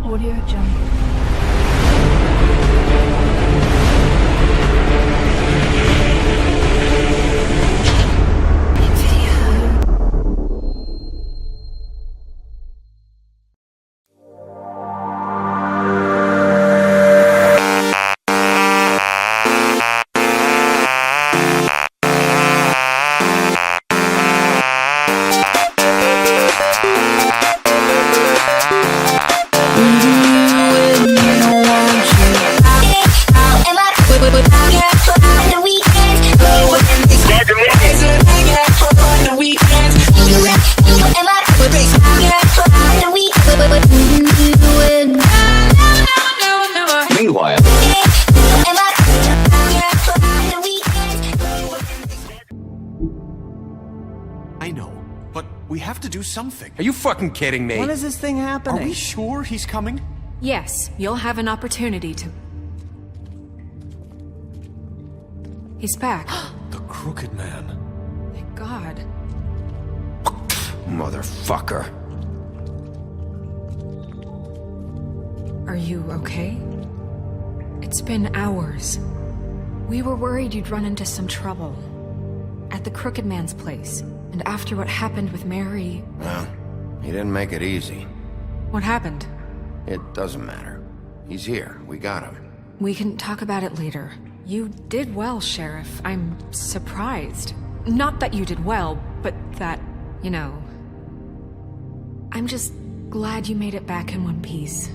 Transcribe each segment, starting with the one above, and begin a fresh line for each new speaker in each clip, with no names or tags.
Audio Jungle.
I know, but we have to do something.
Are you fucking kidding me?
When is this thing happening?
Are we sure he's coming?
Yes, you'll have an opportunity to... He's back.
The Crooked Man.
Thank God.
Motherfucker.
Are you okay? It's been hours. We were worried you'd run into some trouble. At the Crooked Man's place. And after what happened with Mary...
Well, he didn't make it easy.
What happened?
It doesn't matter. He's here. We got him.
We can talk about it later. You did well, Sheriff. I'm surprised. Not that you did well, but that, you know... I'm just glad you made it back in one piece.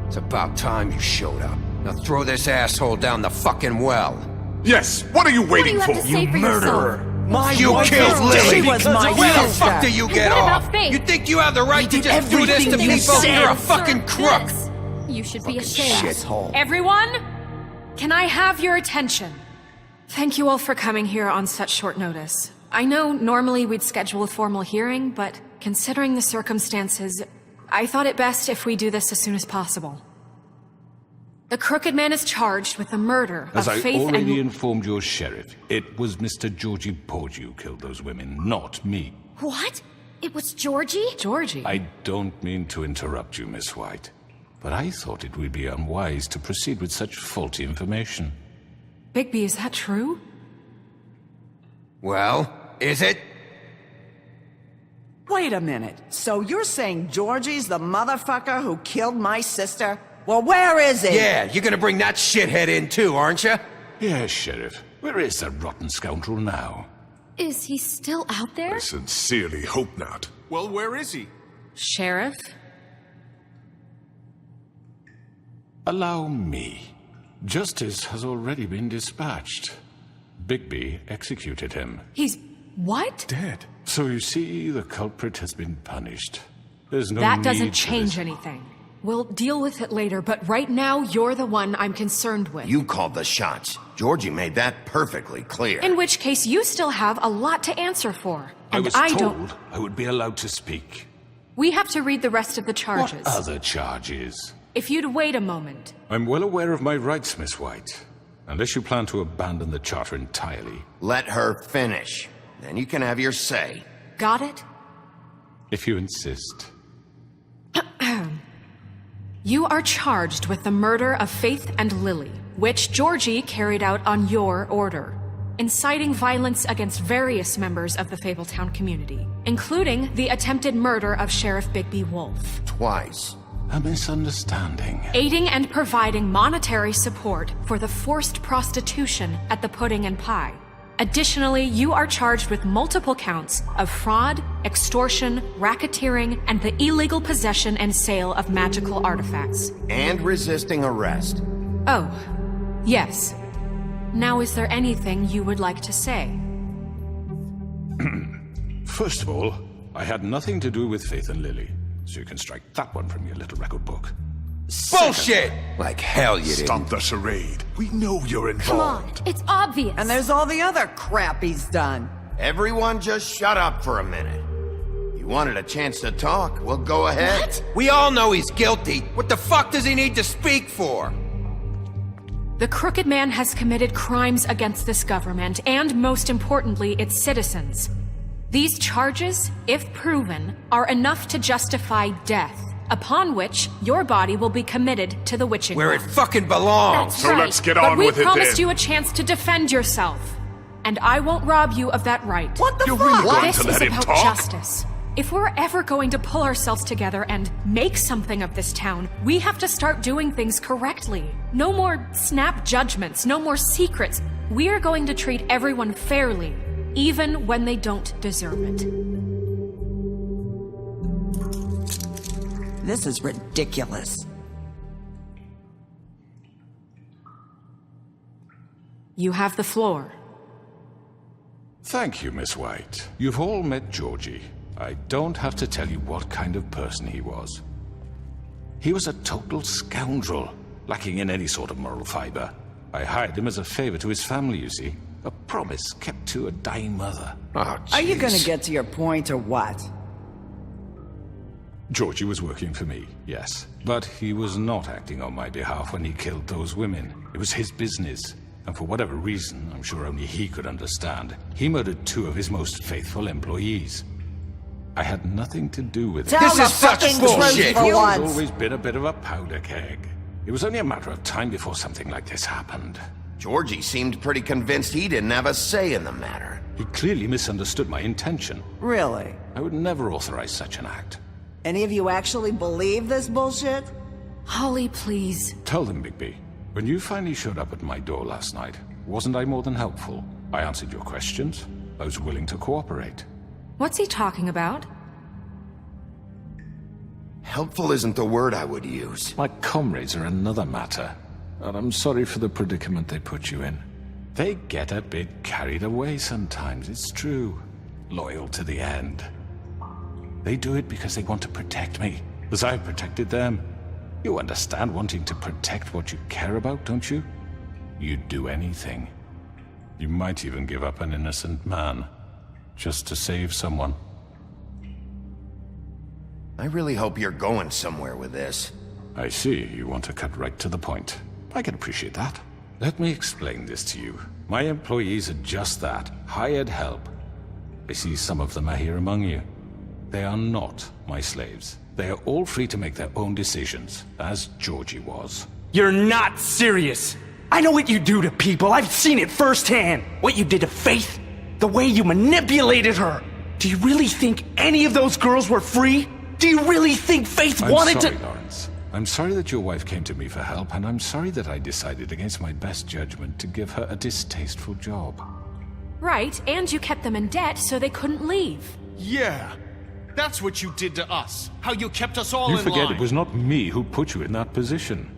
It's about time you showed up. Now throw this asshole down the fucking well.
Yes, what are you waiting
What do you have to say for
Murderer!
yourself?
You killed Lily!
She was my
Where the
sister.
fuck do you get
What about
off?
Faith?
You think you have the right to
did
just do this to
everything you
people?
said.
You're a fucking crook!
This. You should be ashamed.
Shithole.
Everyone, can I have your attention? Thank you all for coming here on such short notice. I know normally we'd schedule a formal hearing, but considering the circumstances, I thought it best if we do this as soon as possible. The Crooked Man is charged with the murder
As
of
I
Faith
already
and...
informed your sheriff, it was Mr. Georgie Porgy who killed those women, not me.
What? It was Georgie?
Georgie?
I don't mean to interrupt you, Miss White, but I thought it would be unwise to proceed with such faulty information.
Bigby, is that true?
Well, is it?
Wait a minute. So you're saying Georgie's the motherfucker who killed my sister? Well, where is he?
Yeah, you're gonna bring that shithead in too, aren't you?
Yes, Sheriff. Where is that rotten scoundrel now?
Is he still out there?
I sincerely hope not.
Well, where is he?
Sheriff?
Allow me. Justice has already been dispatched. Bigby executed him.
He's... what?
Dead.
So you see, the culprit has been punished. There's no
That
need
doesn't
for
change
this.
anything. We'll deal with it later, but right now, you're the one I'm concerned with.
You called the shots. Georgie made that perfectly clear.
In which case, you still have a lot to answer for.
I
And
was
don't...
told I would be allowed to speak.
We have to read the rest of the charges.
What other charges?
If you'd wait a moment.
I'm well aware of my rights, Miss White. Unless you plan to abandon the charter entirely.
Let her finish. Then you can have your say.
Got it?
If you insist.
You are charged with the murder of Faith and Lily, which Georgie carried out on your order, inciting violence against various members of the Fabletown community, including the attempted murder of Sheriff Bigby Wolf.
Twice.
A misunderstanding.
Aiding and providing monetary support for the forced prostitution at the Pudding and Pie. Additionally, you are charged with multiple counts of fraud, extortion, racketeering, and the illegal possession and sale of magical artifacts.
And resisting arrest.
Oh, yes. Now, is there anything you would like to say?
First of all, I had nothing to do with Faith and Lily, so you can strike that one from your little record book.
Bullshit! Like hell you didn't.
Stop the charade. We know you're
Come on,
involved.
it's obvious.
And there's all the other crap he's done.
Everyone just shut up for a minute. You wanted a chance to talk, well go ahead.
What?
We all know he's guilty. What the fuck does he need to speak for?
The Crooked Man has committed crimes against this government, and most importantly, its citizens. These charges, if proven, are enough to justify death. upon which your body will be committed to the witching
Where it
well.
fucking belongs!
That's
So
right.
let's get
but
on with it
we promised
then.
you a chance to defend yourself. And I won't rob you of that right.
What the
You're
fuck?
really going
This
to
is
let him
about
talk?
justice. If we're ever going to pull ourselves together and make something of this town, we have to start doing things correctly. No more snap judgments, no more secrets. We are going to treat everyone fairly, even when they don't deserve it.
This is ridiculous.
You have the floor.
Thank you, Miss White. You've all met Georgie. I don't have to tell you what kind of person he was. He was a total scoundrel, lacking in any sort of moral fiber. I hired him as a favor to his family, you see. A promise kept to a dying mother.
Oh,
Are you
jeez.
gonna get to your point or what?
Georgie was working for me, yes. But he was not acting on my behalf when he killed those women. It was his business. And for whatever reason, I'm sure only he could understand, he murdered 2 of his most faithful employees. I had nothing to do with it.
Tell
This
the
is such
fucking
bullshit.
truth for
He has
once.
always been a bit of a powder keg. It was only a matter of time before something like this happened.
Georgie seemed pretty convinced he didn't have a say in the matter.
He clearly misunderstood my intention.
Really?
I would never authorize such an act.
Any of you actually believe this bullshit?
Holly, please.
Tell them, Bigby, when you finally showed up at my door last night, wasn't I more than helpful? I answered your questions. I was willing to cooperate.
What's he talking about?
Helpful isn't the word I would use.
My comrades are another matter, and I'm sorry for the predicament they put you in. They get a bit carried away sometimes, it's true. Loyal to the end. They do it because they want to protect me, as I've protected them. You understand wanting to protect what you care about, don't you? You'd do anything. You might even give up an innocent man, just to save someone.
I really hope you're going somewhere with this.
I see, you want to cut right to the point. I can appreciate that. Let me explain this to you. My employees are just that, hired help. I see some of them are here among you. They are not my slaves. They are all free to make their own decisions, as Georgie was.
You're not serious. I know what you do to people. I've seen it firsthand. What you did to Faith. The way you manipulated her. Do you really think any of those girls were free? Do you really think Faith wanted
I'm sorry,
to...
Lawrence. I'm sorry that your wife came to me for help, and I'm sorry that I decided against my best judgment to give her a distasteful job.
Right, and you kept them in debt so they couldn't leave.
Yeah. That's what you did to us. How you kept us all
You
in
forget
line.
it was not me who put you in that position.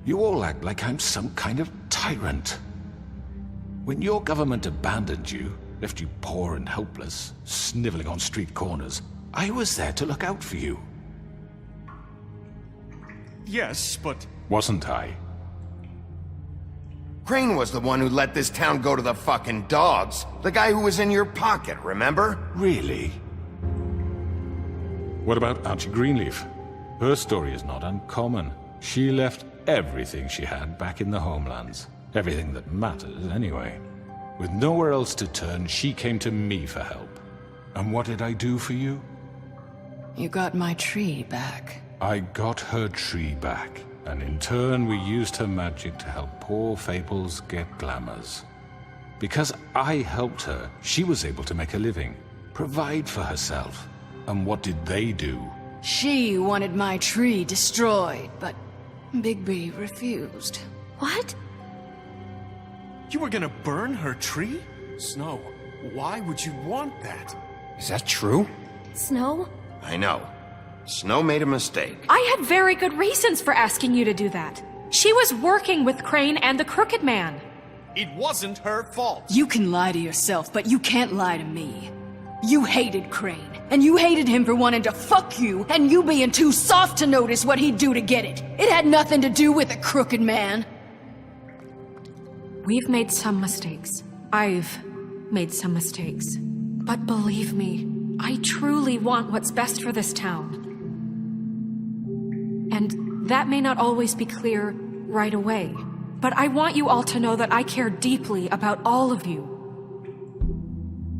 You all act like I'm some kind of tyrant. When your government abandoned you, left you poor and helpless, sniveling on street corners, I was there to look out for you.
Yes, but...
Wasn't I?
Crane was the one who let this town go to the fucking dogs. The guy who was in your pocket, remember?
Really? What about Auntie Greenleaf? Her story is not uncommon. She left everything she had back in the homelands. Everything that matters, anyway. With nowhere else to turn, she came to me for help. And what did I do for you?
You got my tree back.
I got her tree back, and in turn we used her magic to help poor Fables get glamours. Because I helped her, she was able to make a living, provide for herself. And what did they do?
She wanted my tree destroyed, but Bigby refused.
What?
You were gonna burn her tree? Snow, why would you want that?
Is that true?
Snow?
I know. Snow made a mistake.
I had very good reasons for asking you to do that. She was working with Crane and the Crooked Man.
It wasn't her fault.
You can lie to yourself, but you can't lie to me. You hated Crane, and you hated him for wanting to fuck you, and you being too soft to notice what he'd do to get it. It had nothing to do with the Crooked Man.
We've made some mistakes. I've made some mistakes. But believe me, I truly want what's best for this town. And that may not always be clear right away. But I want you all to know that I care deeply about all of you.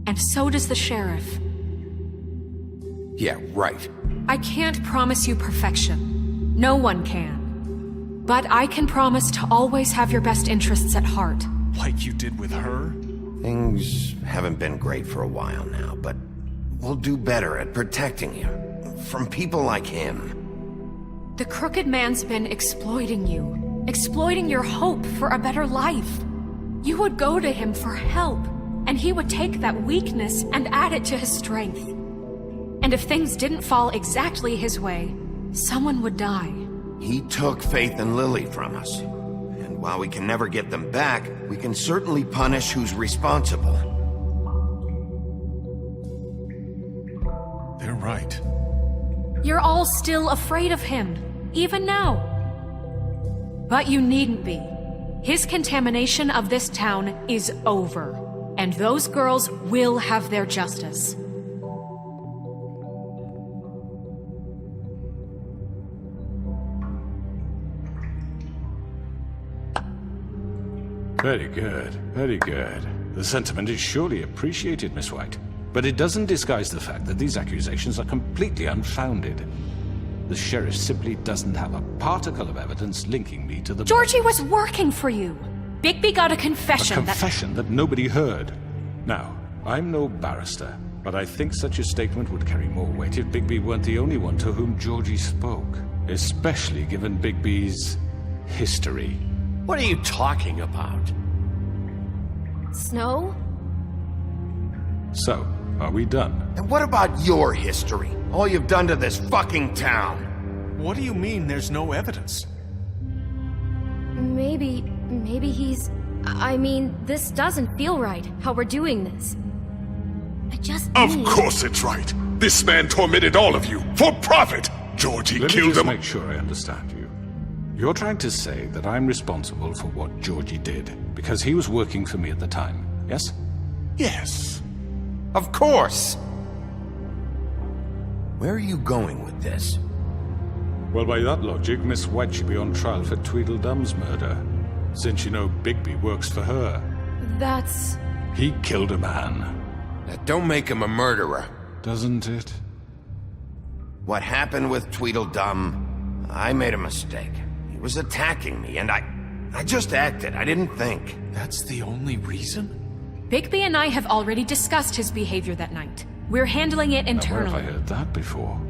And so does the sheriff.
Yeah, right.
I can't promise you perfection. No one can. But I can promise to always have your best interests at heart.
Like you did with her?
Things haven't been great for a while now, but we'll do better at protecting you from people like him.
The crooked man's been exploiting you. Exploiting your hope for a better life. You would go to him for help, and he would take that weakness and add it to his strength. And if things didn't fall exactly his way, someone would die.
He took Faith and Lily from us. And while we can never get them back, we can certainly punish who's responsible.
They're right.
You're all still afraid of him, even now. But you needn't be. His contamination of this town is over, and those girls will have their justice.
Very good, very good. The sentiment is surely appreciated, Miss White. But it doesn't disguise the fact that these accusations are completely unfounded. The sheriff simply doesn't have a particle of evidence linking me to the...
Georgie was working for you. Bigby got a confession
A confession that nobody heard. Now, I'm no barrister, but I think such a statement would carry more weight if Bigby weren't the only one to whom Georgie spoke. Especially given Bigby's history.
What are you talking about?
Snow?
So, are we done?
And what about your history? All you've done to this fucking town?
What do you mean there's no evidence?
Maybe he's... I mean, this doesn't feel right, how we're doing this. I just
Of
need...
course it's right. This man tormented all of you, for profit! Georgie
Let me
killed
just
him.
make sure I understand you. You're trying to say that I'm responsible for what Georgie did, because he was working for me at the time, yes?
Yes.
Of course! Where are you going with this?
Well, by that logic, Miss White should be on trial for Tweedledum's murder, since you know Bigby works for her.
That's...
He killed a man.
That don't make him a murderer.
Doesn't it?
What happened with Tweedledum, I made a mistake. He was attacking me, and I just acted. I didn't think.
That's the only reason?
Bigby and I have already discussed his behavior that night. We're handling it
Now, where
internally.
have I heard that before?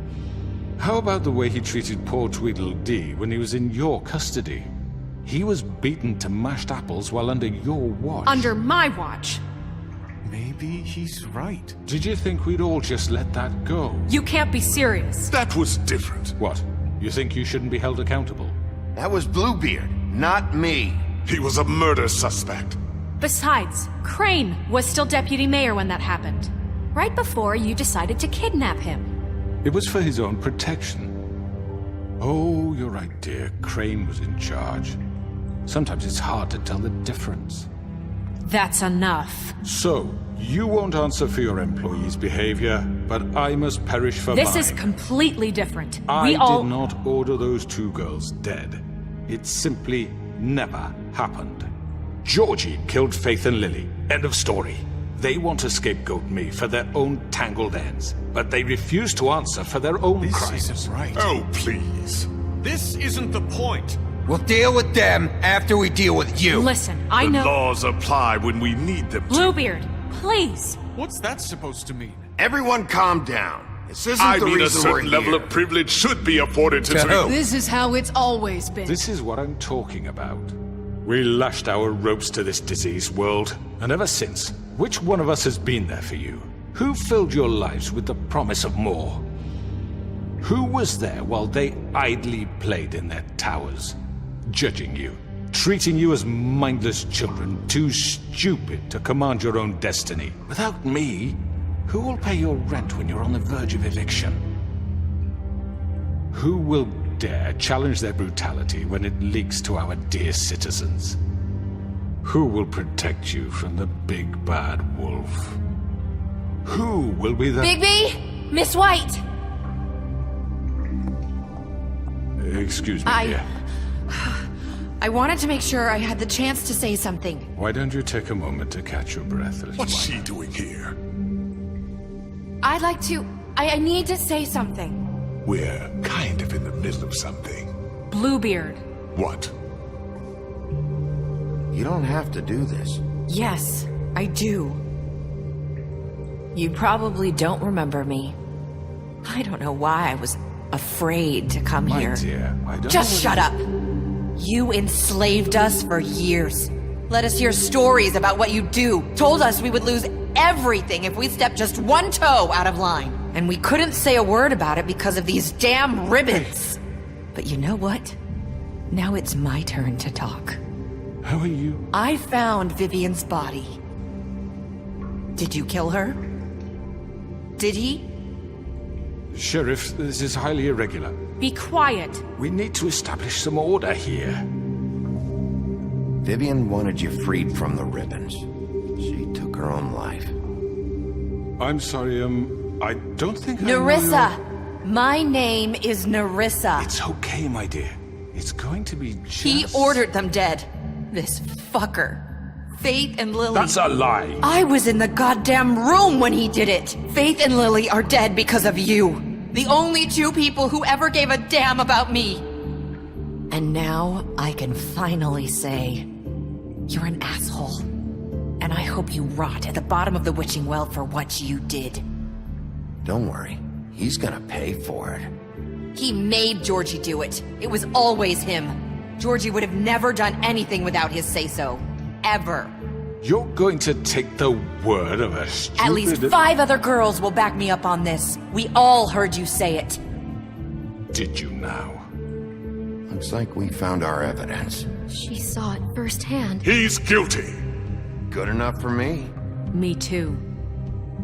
How about the way he treated poor Tweedledee when he was in your custody? He was beaten to mashed apples while under your watch.
Under my watch.
Maybe he's right.
Did you think we'd all just let that go?
You can't be serious.
That was different.
What? You think you shouldn't be held accountable?
That was Bluebeard, not me.
He was a murder suspect.
Besides, Crane was still deputy mayor when that happened. Right before you decided to kidnap him.
It was for his own protection. Oh, you're right, dear. Crane was in charge. Sometimes it's hard to tell the difference.
That's enough.
So, you won't answer for your employees' behavior, but I must perish for
This
mine.
is completely different.
I
We all...
did not order those two girls dead. It simply never happened. Georgie killed Faith and Lily. End of story. They want to scapegoat me for their own tangled ends, but they refuse to answer for their own
This
crimes.
isn't right.
Oh, please.
This isn't the point.
We'll deal with them after we deal with you.
Listen, I
The
know...
laws apply when we need them to.
Bluebeard, please.
What's that supposed to mean?
Everyone calm down. This isn't
I
the
mean, a
reason we're
certain level
here.
of privilege should be afforded to...
To who?
This is how it's always been.
This is what I'm talking about. We lashed our ropes to this diseased world, and ever since, which one of us has been there for you? Who filled your lives with the promise of more? Who was there while they idly played in their towers, judging you, treating you as mindless children, too stupid to command your own destiny? Without me, who will pay your rent when you're on the verge of eviction? Who will dare challenge their brutality when it leaks to our dear citizens? Who will protect you from the big bad wolf? Who will be the...
Bigby? Miss White!
Excuse me, dear.
I wanted to make sure I had the chance to say something.
Why don't you take a moment to catch your breath, little
What's
one?
she doing here?
I'd like to... I need to say something.
We're kind of in the middle of something.
Bluebeard.
What?
You don't have to do this.
Yes, I do. You probably don't remember me. I don't know why I was afraid to come
My
here.
dear, I don't
Just
know
shut up! You enslaved us for years. Let us hear stories about what you do. Told us we would lose everything if we stepped just one toe out of line. And we couldn't say a word about it because of these damn ribbons. But you know what? Now it's my turn to talk.
How are you?
I found Vivian's body. Did you kill her? Did he?
Sheriff, this is highly irregular.
Be quiet.
We need to establish some order here.
Vivian wanted you freed from the ribbons. She took her own life.
I'm sorry, I don't think I know
Nerissa! My name is Nerissa.
It's okay, my dear. It's going to be just...
He ordered them dead. This fucker. Faith and Lily...
That's a lie!
I was in the goddamn room when he did it! Faith and Lily are dead because of you. The only two people who ever gave a damn about me. And now I can finally say, you're an asshole. And I hope you rot at the bottom of the witching well for what you did.
Don't worry. He's gonna pay for it.
He made Georgie do it. It was always him. Georgie would have never done anything without his say-so. Ever.
You're going to take the word of a stupid...
At least 5 other girls will back me up on this. We all heard you say it.
Did you now?
Looks like we found our evidence.
She saw it firsthand.
He's guilty.
Good enough for me.
Me too.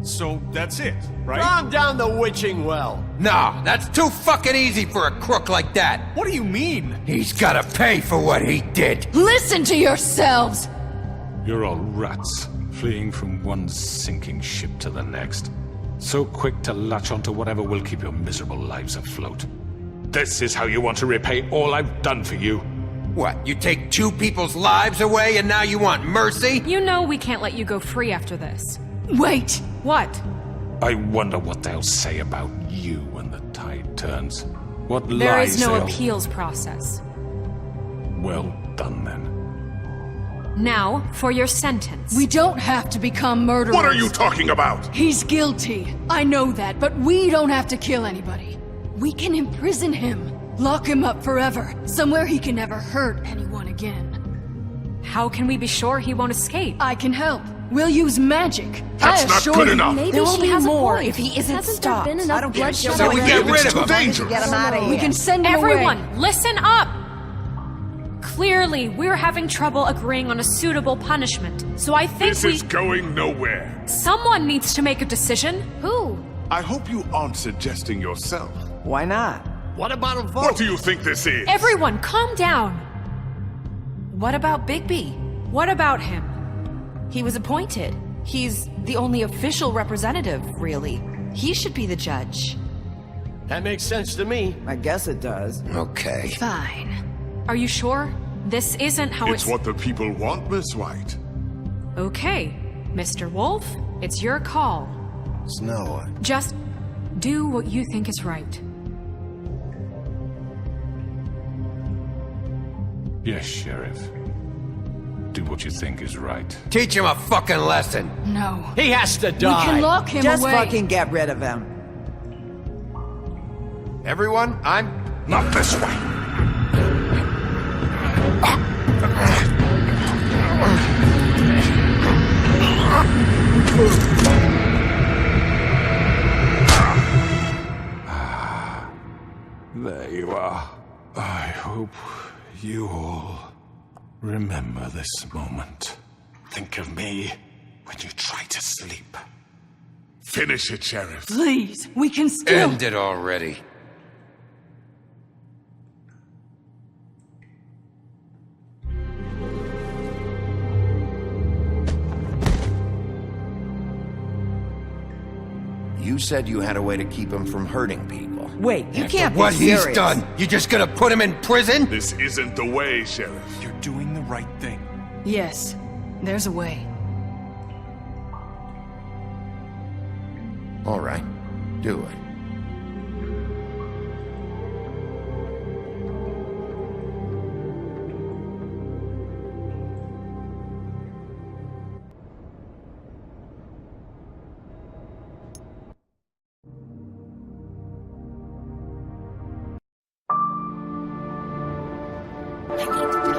So that's it, right?
Calm down the witching well.
No, that's too fucking easy for a crook like that.
What do you mean?
He's gotta pay for what he did.
Listen to yourselves!
You're all rats, fleeing from one sinking ship to the next. So quick to latch onto whatever will keep your miserable lives afloat. This is how you want to repay all I've done for you?
What, you take 2 people's lives away and now you want mercy?
You know we can't let you go free after this.
Wait!
What?
I wonder what they'll say about you when the tide turns. What
There
lies
is no
they'll...
appeals process.
Well done, then.
Now, for your sentence.
We don't have to become murderers.
What are you talking about?
He's guilty. I know that, but we don't have to kill anybody. We can imprison him. Lock him up forever. Somewhere he can never hurt anyone again.
How can we be sure he won't escape?
I can help. We'll use magic.
That's
I
not
assure
good
you.
enough.
Maybe
There will
she
be
has
more
a point.
if he isn't
Hasn't
stopped.
there been enough
I don't get
bloodshed
it.
So we
already?
get rid
It's
of
too
him.
dangerous.
Get him out of here.
We can send him
Everyone,
away.
listen up! Clearly, we're having trouble agreeing on a suitable punishment, so I think
This is going nowhere.
someone needs to make a decision.
Who?
I hope you aren't suggesting yourself.
Why not?
What about a vote?
What do you think this is?
Everyone, calm down.
What about Bigby?
What about him?
He was appointed. He's the only official representative, really. He should be the judge.
That makes sense to me.
I guess it does.
Okay.
Fine.
Are you sure? This isn't how
It's what the people want, Miss White.
Okay, Mr. Wolf, it's your call.
Snow,
Just do what you think is right.
Yes, Sheriff. Do what you think is right.
teach him a fucking lesson.
No.
He has to
We
die.
can lock him
Just
away.
fucking get rid of him.
Everyone, I'm...
Not this way.
There you are. I hope you all remember this moment. Think of me when you try to sleep.
Finish it, Sheriff.
Please, we can still...
End it already. You said you had a way to keep him from hurting people.
Wait, you
After
can't
what
be
he's
serious.
done, you just gonna put him in prison?
This isn't the way, Sheriff.
You're doing the right thing.
Yes, there's a way.
All right, do it.
I need to